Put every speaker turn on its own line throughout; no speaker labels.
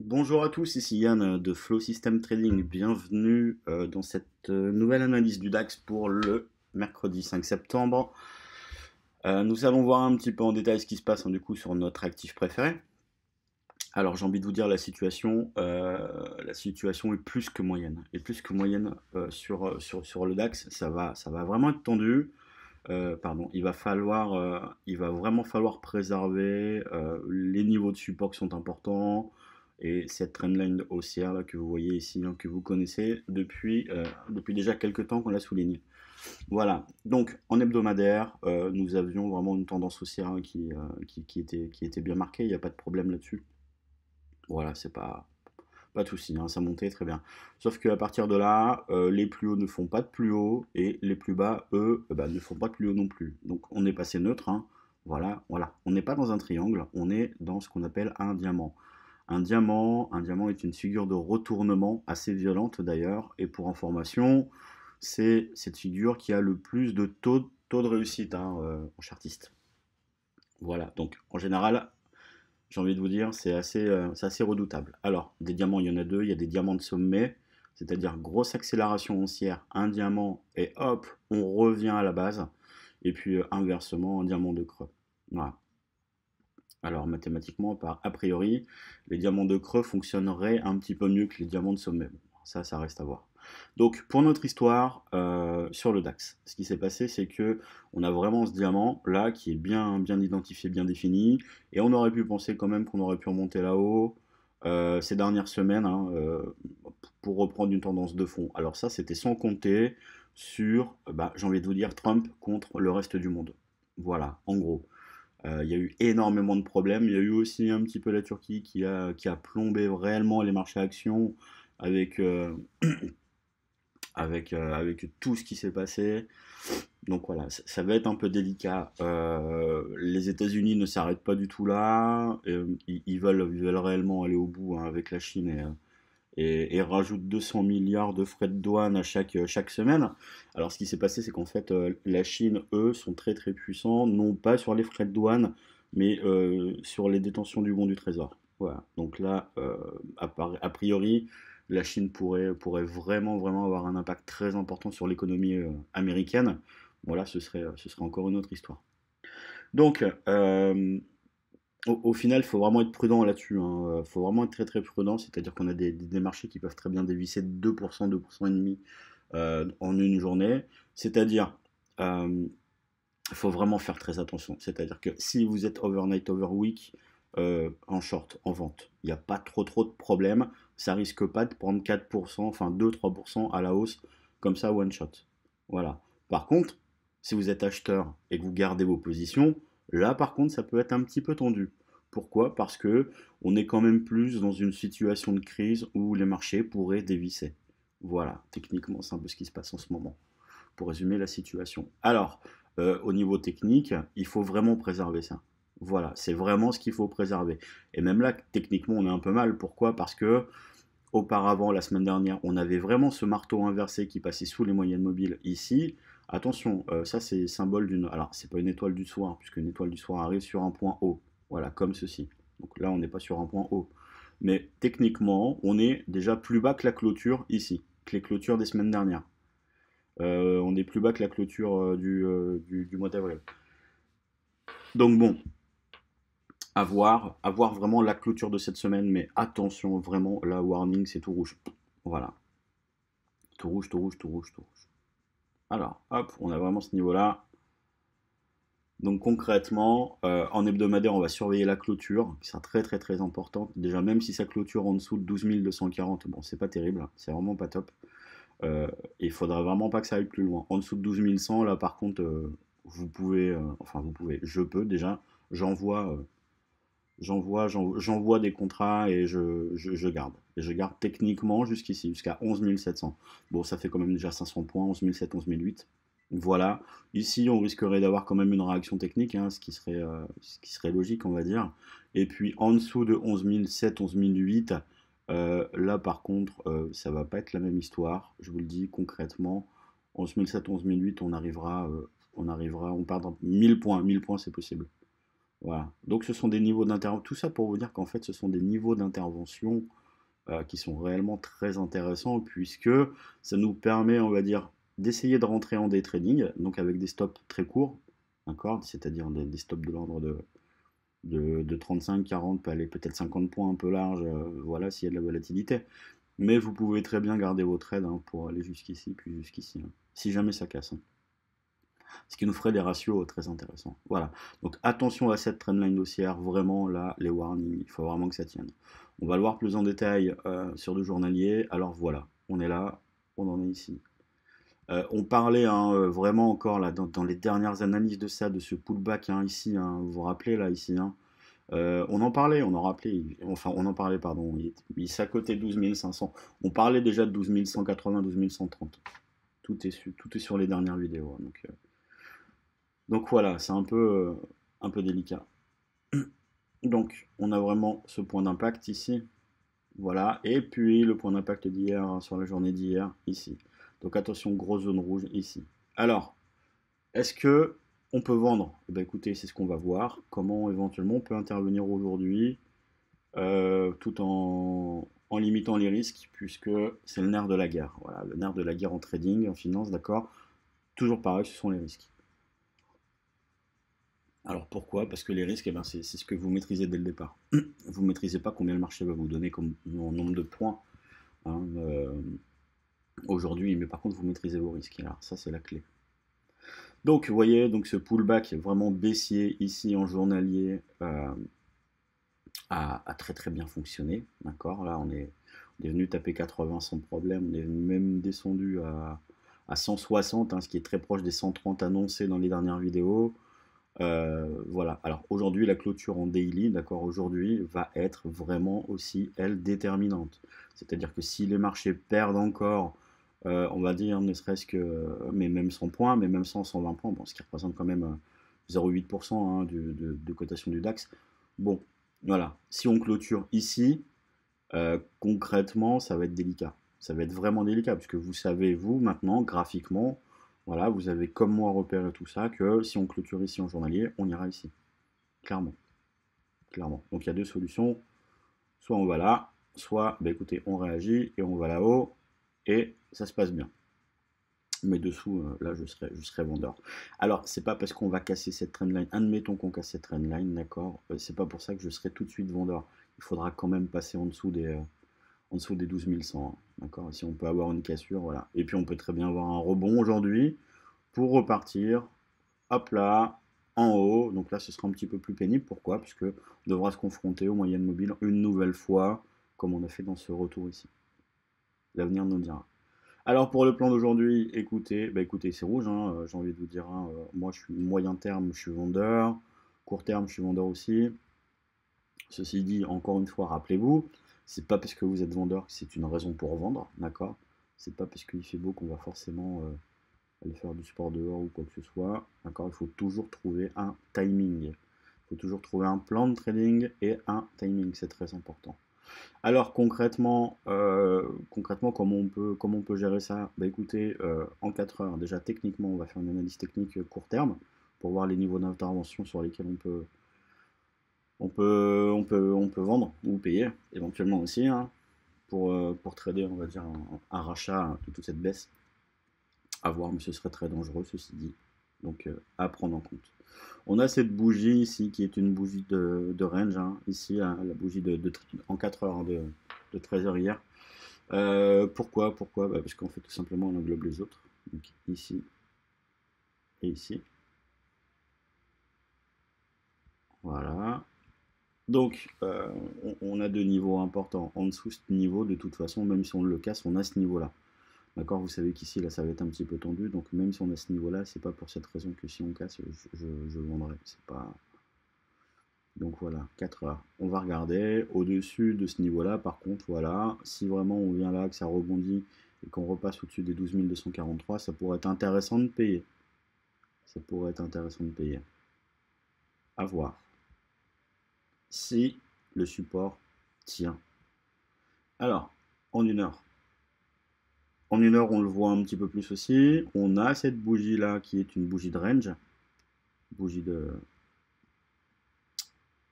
Bonjour à tous, ici Yann de Flow System Trading. Bienvenue dans cette nouvelle analyse du DAX pour le mercredi 5 septembre. Nous allons voir un petit peu en détail ce qui se passe du coup sur notre actif préféré. Alors j'ai envie de vous dire la situation est plus que moyenne. Et plus que moyenne sur le DAX, ça va vraiment être tendu. Pardon, il va vraiment falloir préserver les niveaux de support qui sont importants et cette trendline haussière là, que vous voyez ici, que vous connaissez depuis déjà quelques temps qu'on l'a souligné. Voilà, donc en hebdomadaire, nous avions vraiment une tendance haussière qui était bien marquée, il n'y a pas de problème là-dessus. Voilà, c'est pas de souci, ça montait très bien. Sauf qu'à partir de là, les plus hauts ne font pas de plus haut et les plus bas, eux, ne font pas de plus haut non plus. Donc on est passé neutre, hein. Voilà, voilà. On n'est pas dans un triangle, on est dans ce qu'on appelle un diamant. Un diamant est une figure de retournement assez violente d'ailleurs. Et pour information, c'est cette figure qui a le plus de taux de réussite en chartiste. Voilà, donc en général, j'ai envie de vous dire, c'est assez redoutable. Alors, des diamants, il y en a deux. Il y a des diamants de sommet, c'est-à-dire grosse accélération haussière, un diamant, et hop, on revient à la base. Et puis, inversement, un diamant de creux. Voilà. Alors, mathématiquement, a priori, les diamants de creux fonctionneraient un petit peu mieux que les diamants de sommet. Bon, ça reste à voir. Donc, pour notre histoire, sur le DAX, ce qui s'est passé, c'est que on a vraiment ce diamant là qui est bien, bien identifié, bien défini, et on aurait pu penser quand même qu'on aurait pu remonter là-haut ces dernières semaines pour reprendre une tendance de fond. Alors ça, c'était sans compter sur, j'ai envie de vous dire, Trump contre le reste du monde. Voilà, en gros. Il y a eu énormément de problèmes. Il y a eu aussi un petit peu la Turquie qui a plombé réellement les marchés actions avec, avec tout ce qui s'est passé. Donc voilà, ça va être un peu délicat. Les États-Unis ne s'arrêtent pas du tout là. Ils veulent réellement aller au bout avec la Chine et rajoutent 200 milliards de frais de douane à chaque semaine. Alors ce qui s'est passé, c'est qu'en fait, la Chine, eux, sont très très puissants, non pas sur les frais de douane, mais sur les détentions du bon du trésor. Voilà. Donc là, a priori, la Chine pourrait vraiment vraiment avoir un impact très important sur l'économie américaine. Voilà, ce serait encore une autre histoire. Donc, au final, il faut vraiment être prudent là-dessus, hein. Faut vraiment être très très prudent, c'est-à-dire qu'on a des marchés qui peuvent très bien dévisser de 2%, 2% et demi en une journée. C'est-à-dire, il faut vraiment faire très attention. C'est-à-dire que si vous êtes overnight, overweek, en short, en vente, il n'y a pas trop de problèmes. Ça risque pas de prendre 4%, enfin 2-3% à la hausse, comme ça, one shot. Voilà. Par contre, si vous êtes acheteur et que vous gardez vos positions, là par contre, ça peut être un petit peu tendu. Pourquoi? Parce que on est quand même plus dans une situation de crise où les marchés pourraient dévisser. Voilà, techniquement, c'est un peu ce qui se passe en ce moment, pour résumer la situation. Alors, au niveau technique, il faut vraiment préserver ça. Voilà, c'est vraiment ce qu'il faut préserver. Et même là, techniquement, on est un peu mal. Pourquoi? Parce que auparavant, la semaine dernière, on avait vraiment ce marteau inversé qui passait sous les moyennes mobiles ici. Attention, ça c'est symbole d'une. Alors, c'est pas une étoile du soir, puisque une étoile du soir arrive sur un point haut. Voilà, comme ceci. Donc là, on n'est pas sur un point haut. Mais techniquement, on est déjà plus bas que la clôture ici, que les clôtures des semaines dernières. On est plus bas que la clôture du mois d'avril. Donc bon, à voir vraiment la clôture de cette semaine, mais attention, vraiment, la warning, c'est tout rouge. Voilà, tout rouge, tout rouge, tout rouge, tout rouge. Alors, hop, on a vraiment ce niveau-là. Donc concrètement, en hebdomadaire, on va surveiller la clôture, qui sera très très très importante. Déjà, même si sa clôture en dessous de 12 240, bon, c'est pas terrible, c'est vraiment pas top. Il faudra vraiment pas que ça aille plus loin. En dessous de 12 100, là par contre, vous pouvez, je peux déjà, j'envoie, j'envoie des contrats et je garde. Et je garde techniquement jusqu'ici, jusqu'à 11 700. Bon, ça fait quand même déjà 500 points, 11 700, 11 008. Voilà. Ici, on risquerait d'avoir quand même une réaction technique, ce qui serait logique, on va dire. Et puis en dessous de 11 700, 11 008, là par contre, ça va pas être la même histoire. Je vous le dis concrètement. 11 700, 11 008, on arrivera, on part dans 1000 points. 1000 points, c'est possible. Voilà. Donc ce sont des niveaux d'intervention. Tout ça pour vous dire qu'en fait, ce sont des niveaux d'intervention qui sont réellement très intéressants puisque ça nous permet, on va dire, d'essayer de rentrer en day trading, donc avec des stops très courts, d'accord, c'est-à-dire des stops de l'ordre de 35, 40, peut aller peut-être 50 points un peu large, voilà, s'il y a de la volatilité. Mais vous pouvez très bien garder vos trades hein, pour aller jusqu'ici, puis jusqu'ici, hein, si jamais ça casse. Hein. Ce qui nous ferait des ratios très intéressants. Voilà. Donc attention à cette trendline haussière, vraiment là, les warnings, il faut vraiment que ça tienne. On va le voir plus en détail sur le journalier. Alors voilà, on est là, on en est ici. On parlait hein, vraiment encore là dans les dernières analyses de ça, de ce pullback hein, ici, hein, vous vous rappelez là ici, hein, on en parlait, on en rappelait, enfin on en parlait pardon, il s'accotait 12 500. On parlait déjà de 12 180, 12 130. Tout est sur les dernières vidéos. Hein, donc voilà, c'est un peu délicat. Donc on a vraiment ce point d'impact ici. Voilà, et puis le point d'impact d'hier hein, sur la journée d'hier ici. Donc attention, grosse zone rouge ici. Alors, est-ce que on peut vendre? Eh bien, écoutez, c'est ce qu'on va voir. Comment éventuellement on peut intervenir aujourd'hui tout en limitant les risques, puisque c'est le nerf de la guerre. Voilà, le nerf de la guerre en trading, en finance, d'accord. Toujours pareil, ce sont les risques. Alors pourquoi? Parce que les risques, eh ben, c'est ce que vous maîtrisez dès le départ. Vous ne maîtrisez pas combien le marché va vous donner comme nombre de points hein, aujourd'hui, mais par contre vous maîtrisez vos risques. Alors ça c'est la clé. Donc vous voyez, donc ce pullback vraiment baissier ici en journalier a très très bien fonctionné. D'accord. Là on est venu taper 80 sans problème. On est même descendu à 160, hein, ce qui est très proche des 130 annoncés dans les dernières vidéos. Voilà. Alors aujourd'hui, la clôture en daily, d'accord, aujourd'hui va être vraiment aussi, elle, déterminante. C'est-à-dire que si les marchés perdent encore, on va dire, ne serait-ce que, mais même 100 points, mais même 100, 120 points, bon, ce qui représente quand même 0,8% hein, de cotation du DAX. Bon, voilà. Si on clôture ici, concrètement, ça va être délicat. Ça va être vraiment délicat, puisque vous savez, vous, maintenant, graphiquement, voilà, vous avez comme moi repéré tout ça, que si on clôture ici en journalier, on ira ici. Clairement. Clairement. Donc il y a deux solutions. Soit on va là, soit, bah, écoutez, on réagit et on va là-haut, et ça se passe bien. Mais dessous, là, je serai vendeur. Alors, c'est pas parce qu'on va casser cette trendline, admettons qu'on casse cette trendline, d'accord, c'est pas pour ça que je serai tout de suite vendeur. Il faudra quand même passer en dessous des 12 100. Hein, d'accord. Si on peut avoir une cassure, voilà. Et puis on peut très bien avoir un rebond aujourd'hui pour repartir, hop là, en haut. Donc là, ce sera un petit peu plus pénible. Pourquoi? Puisque on devra se confronter aux moyennes mobiles une nouvelle fois, comme on a fait dans ce retour ici. L'avenir nous dira. Alors pour le plan d'aujourd'hui, écoutez, bah écoutez, c'est rouge, hein, j'ai envie de vous dire. Hein, moi, je suis moyen terme, je suis vendeur. Court terme, je suis vendeur aussi. Ceci dit, encore une fois, rappelez-vous, c'est pas parce que vous êtes vendeur que c'est une raison pour vendre, d'accord? C'est pas parce qu'il fait beau qu'on va forcément aller faire du sport dehors ou quoi que ce soit, d'accord? Il faut toujours trouver un timing. Il faut toujours trouver un plan de trading et un timing, c'est très important. Alors concrètement comment on peut gérer ça? Bah écoutez, en 4 heures, déjà techniquement, on va faire une analyse technique court terme pour voir les niveaux d'intervention sur lesquels on peut vendre ou payer éventuellement aussi hein, pour trader, on va dire, un rachat de toute cette baisse. À voir, mais ce serait très dangereux, ceci dit. Donc à prendre en compte. On a cette bougie ici qui est une bougie de range, hein, ici, hein, la bougie en 4 heures hein, de 13 heures hier. Pourquoi bah, parce qu'en fait, tout simplement, on englobe les autres. Donc ici et ici. Voilà. Donc, on a deux niveaux importants. En dessous de ce niveau, de toute façon, même si on le casse, on a ce niveau-là. D'accord, vous savez qu'ici, là, ça va être un petit peu tendu. Donc, même si on a ce niveau-là, c'est pas pour cette raison que si on casse, je vendrai. C'est pas... Donc voilà, 4 heures. On va regarder. Au-dessus de ce niveau-là, par contre, voilà, si vraiment on vient là, que ça rebondit et qu'on repasse au-dessus des 12 243, ça pourrait être intéressant de payer. Ça pourrait être intéressant de payer. À voir. Si le support tient. Alors, en une heure. En une heure, on le voit un petit peu plus aussi. On a cette bougie-là qui est une bougie de range. Bougie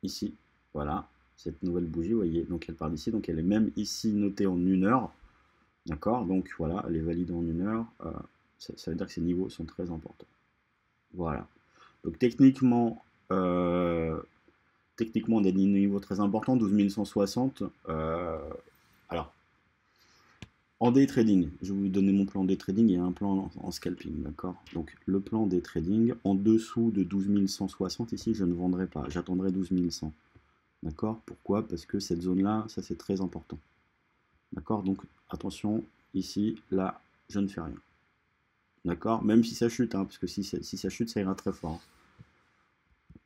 ici, voilà, cette nouvelle bougie, vous voyez, donc elle part d'ici, donc elle est même ici notée en 1 heure, d'accord, donc voilà, elle est valide en 1 heure, ça veut dire que ces niveaux sont très importants, voilà, donc techniquement, on a des niveaux très importants, 12 160, alors, en day trading, je vais vous donner mon plan day trading et un plan en scalping, d'accord. Donc le plan day trading, en dessous de 12 160 ici, je ne vendrai pas, j'attendrai 12 100. D'accord. Pourquoi? Parce que cette zone-là, ça c'est très important. D'accord. Donc attention, ici, là, je ne fais rien. D'accord. Même si ça chute, hein, parce que si ça chute, ça ira très fort.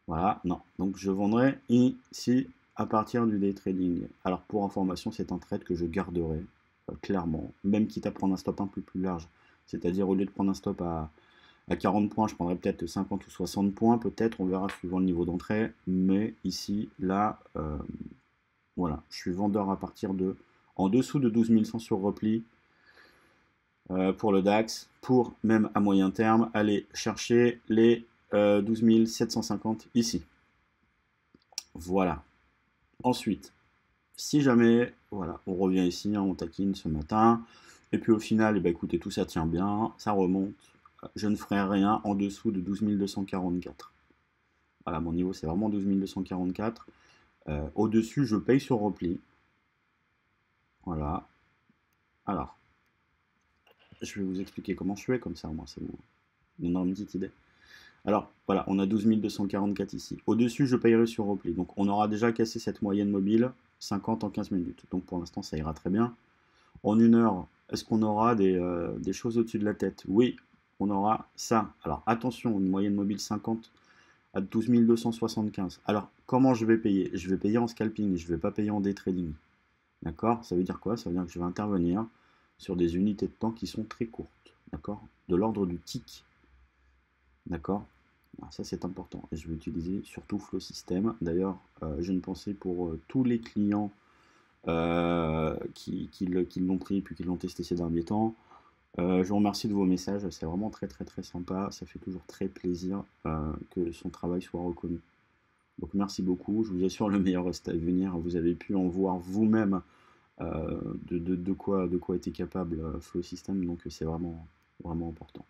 Voilà, non. Donc je vendrai ici à partir du day trading. Alors pour information, c'est un trade que je garderai clairement, même quitte à prendre un stop un peu plus large. C'est-à-dire au lieu de prendre un stop à 40 points, je prendrais peut-être 50 ou 60 points, peut-être, on verra suivant le niveau d'entrée. Mais ici, là, voilà, je suis vendeur à partir de en dessous de 12 100 sur repli pour le DAX, pour même à moyen terme, aller chercher les 12 750 ici. Voilà. Ensuite, si jamais, voilà, on revient ici, hein, on taquine ce matin, et puis au final, eh ben, écoutez, tout ça tient bien, ça remonte, je ne ferai rien en dessous de 12 244. Voilà, mon niveau, c'est vraiment 12 244. Au-dessus, je paye sur repli. Voilà. Alors, je vais vous expliquer comment je fais, comme ça, moi, c'est vous donner une petite idée. Alors, voilà, on a 12 244 ici. Au-dessus, je payerai sur repli. Donc, on aura déjà cassé cette moyenne mobile, 50 en 15 minutes. Donc, pour l'instant, ça ira très bien. En 1 heure, est-ce qu'on aura des choses au-dessus de la tête? Oui, on aura ça. Alors, attention, une moyenne mobile 50 à 12 275. Alors, comment je vais payer? Je vais payer en scalping, je ne vais pas payer en day trading. D'accord? Ça veut dire quoi? Ça veut dire que je vais intervenir sur des unités de temps qui sont très courtes. D'accord? De l'ordre du tick. D'accord? Ça c'est important. Et je vais utiliser surtout Flow System. D'ailleurs, j'ai une pensée pour tous les clients qui l'ont pris puis qui l'ont testé ces derniers temps. Je vous remercie de vos messages. C'est vraiment très très très sympa. Ça fait toujours très plaisir que son travail soit reconnu. Donc merci beaucoup. Je vous assure le meilleur reste à venir. Vous avez pu en voir vous-même de quoi était capable Flow System. Donc c'est vraiment vraiment important.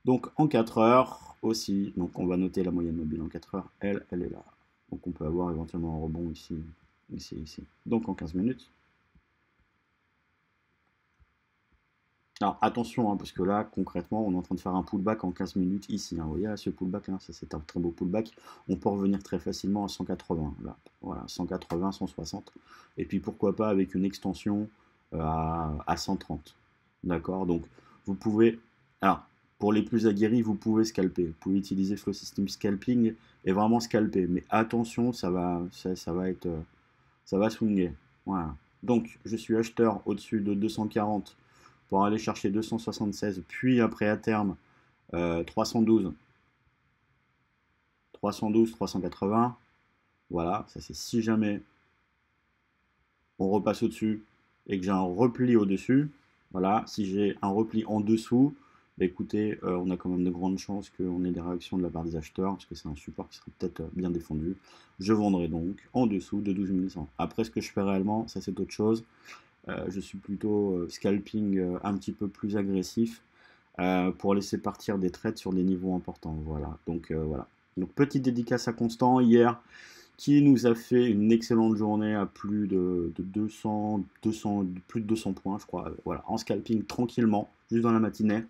Donc en 4 heures aussi, donc on va noter la moyenne mobile en 4 heures, elle est là. Donc on peut avoir éventuellement un rebond ici, ici, ici. Donc en 15 minutes. Alors attention, hein, parce que là, concrètement, on est en train de faire un pullback en 15 minutes ici. Hein. Vous voyez, là, ce pullback, là, ça c'est un très beau pullback. On peut revenir très facilement à 180. Là. Voilà, 180, 160. Et puis pourquoi pas avec une extension à 130. D'accord. Donc vous pouvez... Alors, pour les plus aguerris, vous pouvez scalper. Vous pouvez utiliser Flow System Scalping et vraiment scalper. Mais attention, ça va être... ça va swinger. Voilà. Donc, je suis acheteur au-dessus de 240 pour aller chercher 276, puis après à terme 312, 312, 380. Voilà, ça c'est si jamais on repasse au-dessus et que j'ai un repli au-dessus. Voilà, si j'ai un repli en dessous, bah écoutez, on a quand même de grandes chances qu'on ait des réactions de la part des acheteurs, parce que c'est un support qui sera peut-être bien défendu. Je vendrai donc en dessous de 12 100. Après, ce que je fais réellement, ça c'est autre chose. Je suis plutôt scalping un petit peu plus agressif pour laisser partir des trades sur des niveaux importants. Voilà. Donc voilà. Donc petite dédicace à Constant hier qui nous a fait une excellente journée à plus de 200, plus de 200 points, je crois. Voilà, en scalping tranquillement, juste dans la matinée.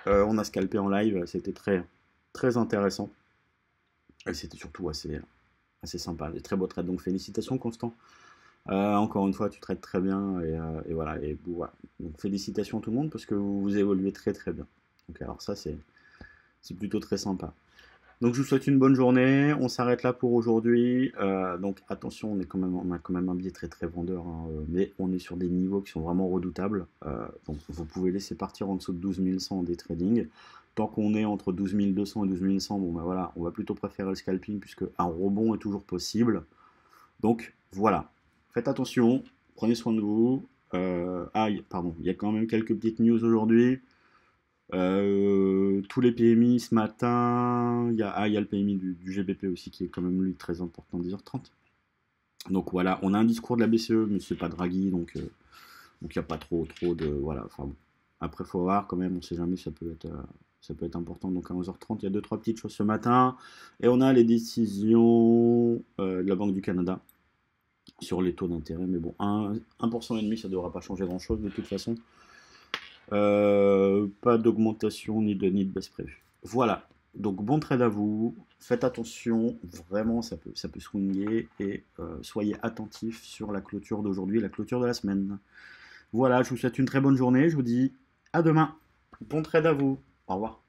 On a scalpé en live, c'était très, très intéressant. Et c'était surtout assez sympa, des très beaux trades. Donc félicitations Constant. Encore une fois, tu traites très bien et voilà. Et voilà. Donc félicitations à tout le monde parce que vous évoluez très très bien. Donc alors ça c'est plutôt très sympa. Donc je vous souhaite une bonne journée. On s'arrête là pour aujourd'hui. Donc attention, on a quand même un biais très très vendeur, hein, mais on est sur des niveaux qui sont vraiment redoutables. Donc vous pouvez laisser partir en dessous de 12 100 en day trading. Tant qu'on est entre 12 200 et 12 100, bon ben voilà, on va plutôt préférer le scalping puisque un rebond est toujours possible. Donc voilà, faites attention, prenez soin de vous. Pardon, il y a quand même quelques petites news aujourd'hui. Tous les PMI ce matin, il y a le PMI du GBP aussi qui est quand même lui très important, 10h30. Donc voilà, on a un discours de la BCE, mais c'est pas Draghi, donc il n'y a pas trop de... Voilà, enfin bon. Après, il faut voir quand même, on sait jamais, ça peut être important. Donc à 11h30, il y a deux, trois petites choses ce matin. Et on a les décisions de la Banque du Canada sur les taux d'intérêt. Mais bon, 1% et demi, ça ne devra pas changer grand-chose de toute façon. Pas d'augmentation ni de baisse prévue. Voilà. Donc bon trade à vous. Faites attention, vraiment, ça peut swinguer. Et soyez attentifs sur la clôture d'aujourd'hui, la clôture de la semaine. Voilà, je vous souhaite une très bonne journée. Je vous dis à demain. Bon trade à vous. Au revoir.